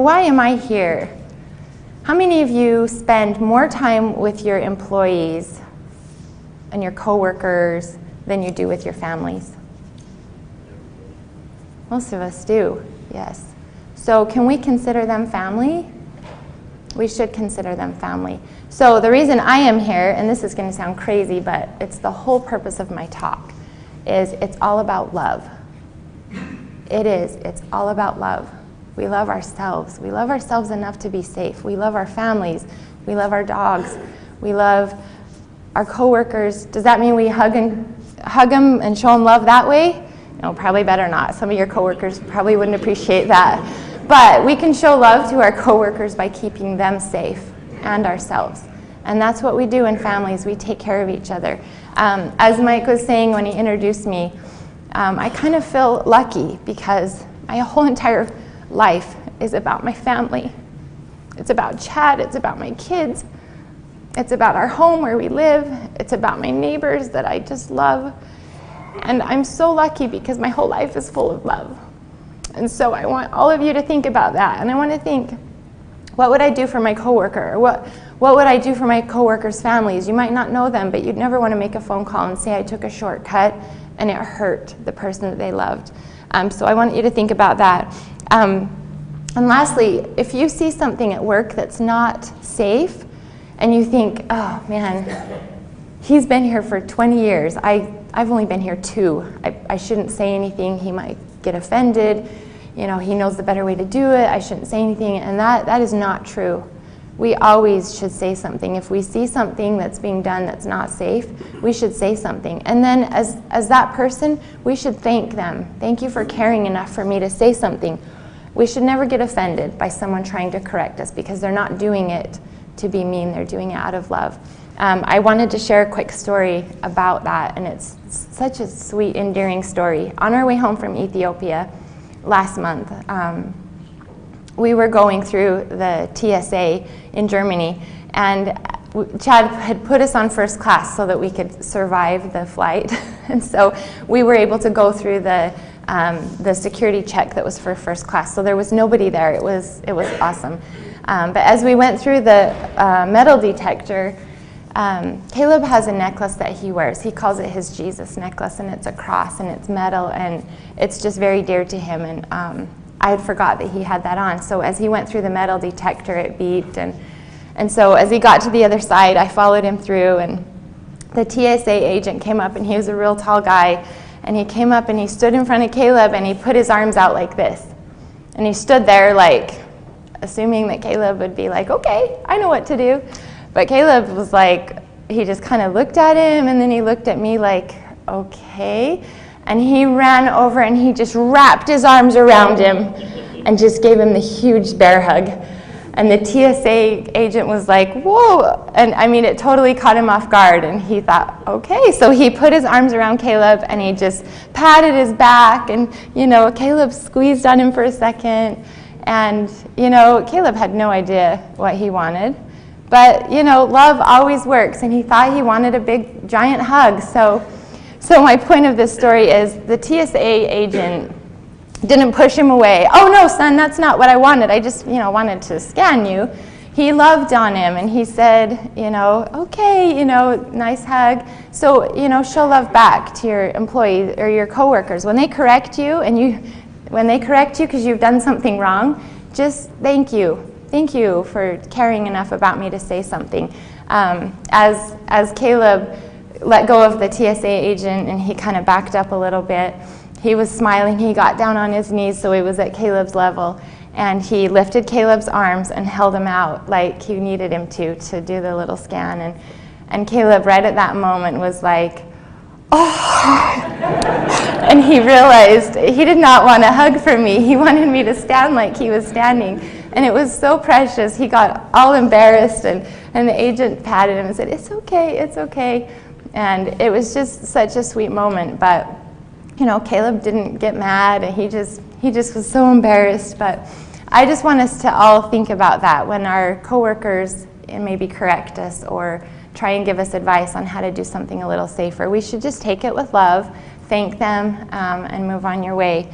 why am I here? How many of you spend more time with your employees and your coworkers than you do with your families? Most of us do, yes. So can we consider them family? We should consider them family. So the reason I am here, and this is going to sound crazy, but it's the whole purpose of my talk, is it's all about love. It is. It's all about love. We love ourselves. We love ourselves enough to be safe. We love our families. We love our dogs. We love our coworkers. Does that mean we hug them and show them love that way? No, probably better not. Some of your coworkers probably wouldn't appreciate that. But we can show love to our coworkers by keeping them safe and ourselves. And that's what we do in families. We take care of each other. As Mike was saying when he introduced me, I kind of feel lucky because my whole entire life is about my family. It's about Chad. It's about my kids. It's about our home where we live. It's about my neighbors that I just love. And I'm so lucky because my whole life is full of love. And so I want all of you to think about that. And I want to think, what would I do for my coworker? Or what would I do for my coworkers' families? You might not know them, but you'd never want to make a phone call and say I took a shortcut and it hurt the person that they loved. So I want you to think about that. And lastly, if you see something at work that's not safe and you think, oh man, he's been here for 20 years. I've only been here 2. I shouldn't say anything. He might get offended. He knows the better way to do it. I shouldn't say anything. And that is not true. We always should say something. If we see something that's being done that's not safe, we should say something. And then as that person, we should thank them. Thank you for caring enough for me to say something. We should never get offended by someone trying to correct us because they're not doing it to be mean. They're doing it out of love. I wanted to share a quick story about that, and it's such a sweet, endearing story. On our way home from Ethiopia last month, we were going through the TSA in Germany, and Chad had put us on first class so that we could survive the flight. And so we were able to go through the security check that was for first class. So there was nobody there. It was awesome. But as we went through the metal detector, Caleb has a necklace that he wears. He calls it his Jesus necklace, and it's a cross, and it's metal, and it's just very dear to him. And I had forgot that he had that on. So as he went through the metal detector, it beeped. And so as he got to the other side, I followed him through, and the TSA agent came up, and he was a real tall guy. And he came up, and he stood in front of Caleb, and he put his arms out like this. And he stood there, like, assuming that Caleb would be like, okay, I know what to do. But Caleb was like, he just kind of looked at him, and then he looked at me like, okay. And he ran over, and he just wrapped his arms around him and just gave him the huge bear hug. And the TSA agent was like, whoa. And I mean, it totally caught him off guard. And he thought, okay. So he put his arms around Caleb, and he just patted his back. And, Caleb squeezed on him for a second. And, Caleb had no idea what he wanted. But, love always works. And he thought he wanted a big, giant hug. So my point of this story is the TSA agent didn't push him away. Oh, no, son, that's not what I wanted. I just, wanted to scan you. He loved on him, and he said, okay, nice hug. So, show love back to your employees or your coworkers. When they correct you, because you've done something wrong, just thank you. Thank you for caring enough about me to say something. As Caleb let go of the TSA agent and he kind of backed up a little bit, he was smiling. He got down on his knees so he was at Caleb's level, and he lifted Caleb's arms and held him out like he needed him to do the little scan. And Caleb right at that moment was like, oh. And he realized he did not want a hug from me. He wanted me to stand like he was standing. And it was so precious. He got all embarrassed, and the agent patted him and said, it's okay, it's okay. And it was just such a sweet moment. But Caleb didn't get mad, and he just was so embarrassed. But I just want us to all think about that when our coworkers maybe correct us or try and give us advice on how to do something a little safer. We should just take it with love, thank them, and move on your way.